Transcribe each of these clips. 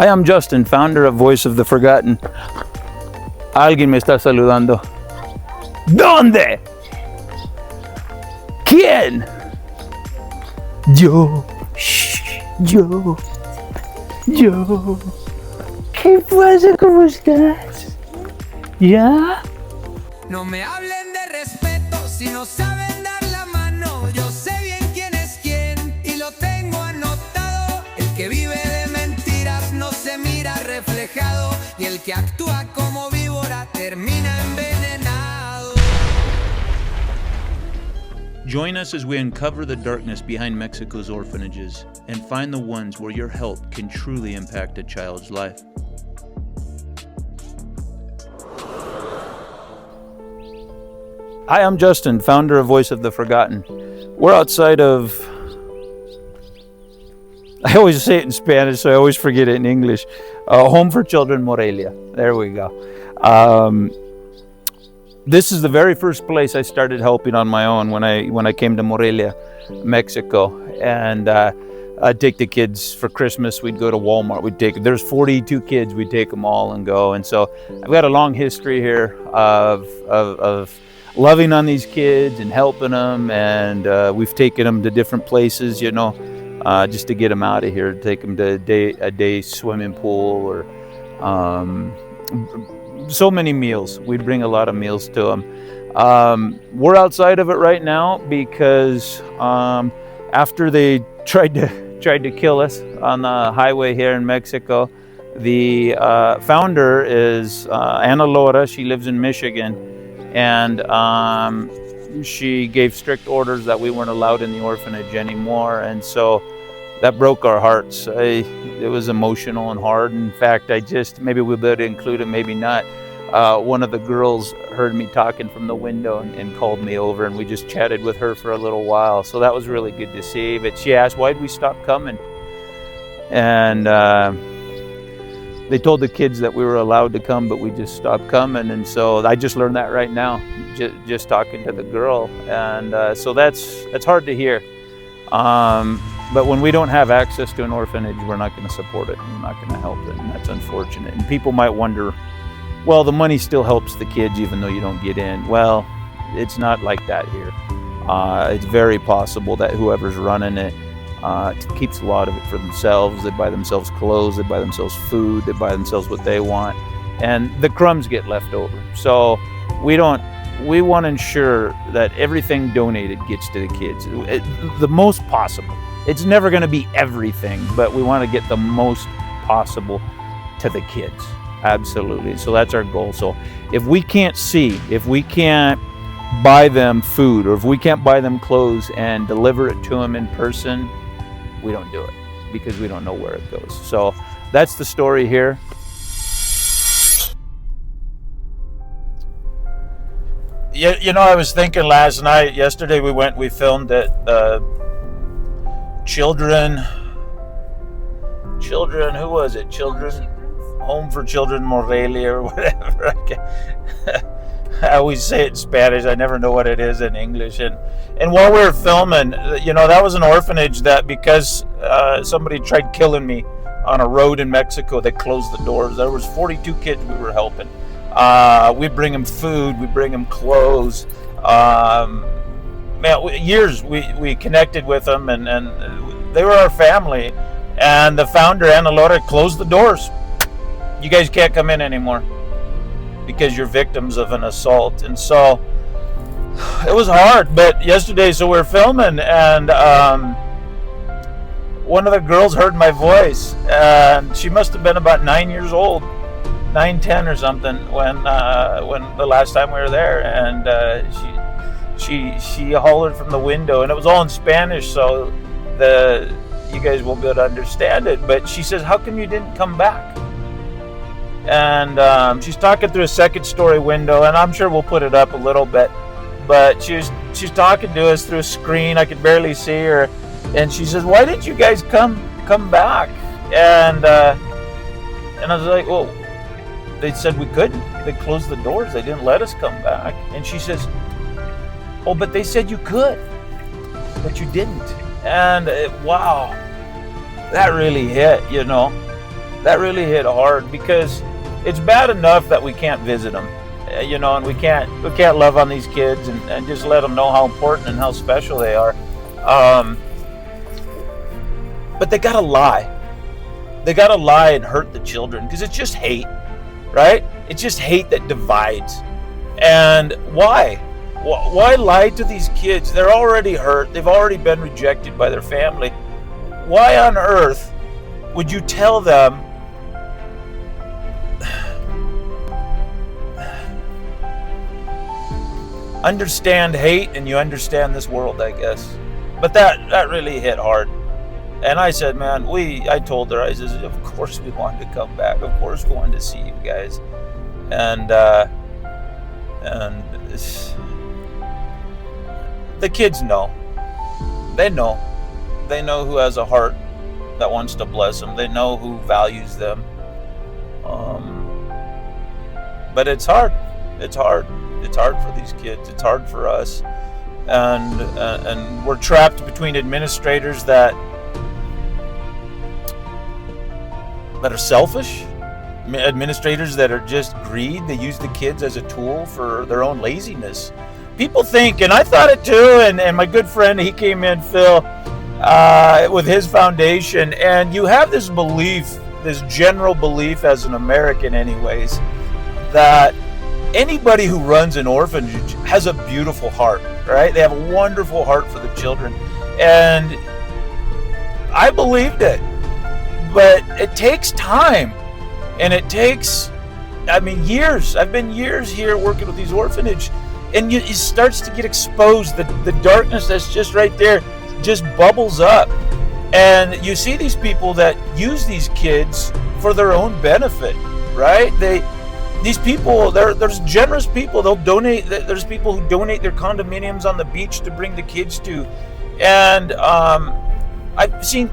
Hi, I'm Justin, founder of Voice of the Forgotten. Alguien me está saludando. ¿Dónde? ¿Quién? Yo. Shh, yo. ¿Qué pasa? ¿Cómo estás? ¿Ya? No me hablen de respeto si no saben dar la mano. Yo sé bien quién es quién y lo tengo anotado. El que vive de mentiras no se mira reflejado y el que actúa como víbora termina envenenado. Join us as we uncover the darkness behind Mexico's orphanages and find the ones where your help can truly impact a child's life. Hi, I'm Justin, founder of Voice of the Forgotten. We're outside of... I always say it in Spanish, so I always forget it in English. Home for Children, Morelia. There we go. This is the very first place I started helping on my own when I came to Morelia, Mexico. And I'd take the kids for Christmas. We'd go to Walmart. There's 42 kids. We'd take them all and go. And so I've got a long history here of loving on these kids and helping them, and we've taken them to different places, just to get them out of here. Take them to a day swimming pool, or so many meals. We'd bring a lot of meals to them. We're outside of it right now because after they tried to kill us on the highway here in Mexico, the founder is Ana Laura. She lives in Michigan. And she gave strict orders that we weren't allowed in the orphanage anymore, and so that broke our hearts. It was emotional and hard. In fact, maybe we'll be able to include it, maybe not. One of the girls heard me talking from the window and called me over, and we just chatted with her for a little while. So that was really good to see. But she asked, why'd we stop coming? And they told the kids that we were allowed to come, but we just stopped coming. And so I just learned that right now, just talking to the girl. And so that's hard to hear. But when we don't have access to an orphanage, we're not going to support it. We're not going to help it. And that's unfortunate. And people might wonder, well, the money still helps the kids even though you don't get in. Well, it's not like that here. It's very possible that whoever's running it keeps a lot of it for themselves. They buy themselves clothes, they buy themselves food, they buy themselves what they want, and the crumbs get left over. So we want to ensure that everything donated gets to the kids, the most possible. It's never going to be everything, but we want to get the most possible to the kids. Absolutely. So that's our goal. So if we can't buy them food, or if we can't buy them clothes and deliver it to them in person, we don't do it because we don't know where it goes. So that's the story here. I was thinking yesterday we filmed at Children, who was it? Home for Children Morelia or whatever. I always say it in Spanish. I never know what it is in English. And while we were filming, that was an orphanage that because somebody tried killing me on a road in Mexico, they closed the doors. There was 42 kids we were helping. We'd bring them food. We'd bring them clothes. Years we connected with them, and they were our family. And the founder, Ana Laura, closed the doors. You guys can't come in anymore because you're victims of an assault. And so it was hard. But yesterday, so we're filming, and one of the girls heard my voice, and she must have been about 9 years old, 9, 10 or something, when the last time we were there. And she hollered from the window, and it was all in Spanish, so you guys won't be able to understand it. But she says, how come you didn't come back? And she's talking through a second story window, and I'm sure we'll put it up a little bit, but she's talking to us through a screen. I could barely see her, and she says, why didn't you guys come back? And I was like, well, they said we couldn't. They closed the doors. They didn't let us come back. And she says, oh, but they said you could, but you didn't. And wow, that really hit, That really hit hard, because it's bad enough that we can't visit them, and we can't love on these kids and just let them know how important and how special they are. But they gotta lie. They gotta lie and hurt the children, because it's just hate, right? It's just hate that divides. And why? Why lie to these kids? They're already hurt. They've already been rejected by their family. Why on earth would you tell them understand hate and you understand this world, I guess? But that really hit hard. And I said, man, I told her, I said, of course we wanted to come back. Of course we wanted to see you guys. And the kids know. They know. They know who has a heart that wants to bless them. They know who values them. But it's hard. It's hard. It's hard for these kids. It's hard for us. And we're trapped between administrators that are selfish, administrators that are just greed. They use the kids as a tool for their own laziness. People think, and I thought it too, and my good friend, he came in, Phil, with his foundation, and you have this belief, this general belief as an American anyways, that anybody who runs an orphanage has a beautiful heart, right? They have a wonderful heart for the children. And I believed it. But it takes time, and it takes, years. I've been years here working with these orphanages, and it starts to get exposed. The darkness that's just right there just bubbles up. And you see these people that use these kids for their own benefit, right? These people, there's generous people. They'll donate. There's people who donate their condominiums on the beach to bring the kids to. And I've seen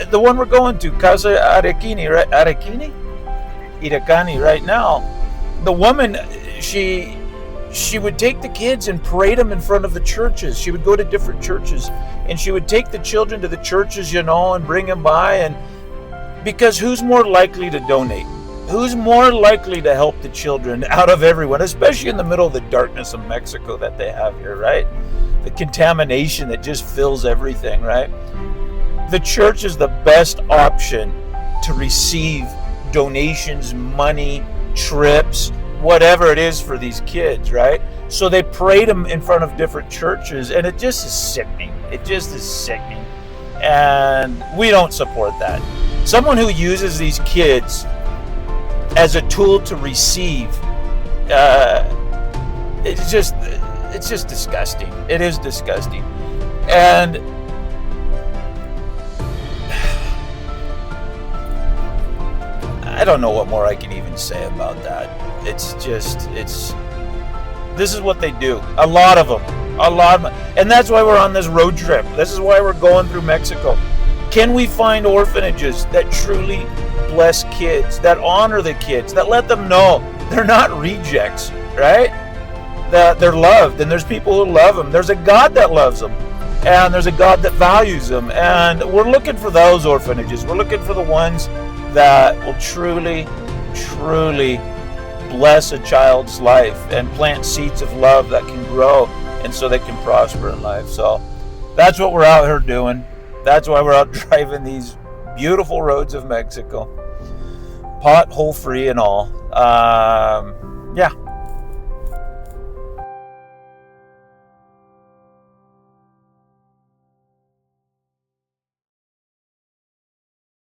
the one we're going to, Casa Arekini, right? Irakani right now. The woman, she would take the kids and parade them in front of the churches. She would go to different churches, and she would take the children to the churches, and bring them by. And because who's more likely to donate? Who's more likely to help the children out of everyone, especially in the middle of the darkness of Mexico that they have here, right? The contamination that just fills everything, right? The church is the best option to receive donations, money, trips, whatever it is for these kids, right? So they parade them in front of different churches, and it just is sickening. It just is sickening. And we don't support that. Someone who uses these kids as a tool to receive, it's just disgusting. It is disgusting. And I don't know what more I can even say about that. This is what they do. A lot of them. And that's why we're on this road trip. This is why we're going through Mexico. Can we find orphanages that truly bless kids, that honor the kids, that let them know they're not rejects, right? That they're loved, and there's people who love them. There's a God that loves them, and there's a God that values them. And we're looking for those orphanages. We're looking for the ones that will truly, truly bless a child's life and plant seeds of love that can grow, and so they can prosper in life. So that's what we're out here doing. That's why we're out driving these beautiful roads of Mexico, pothole free and all. Yeah.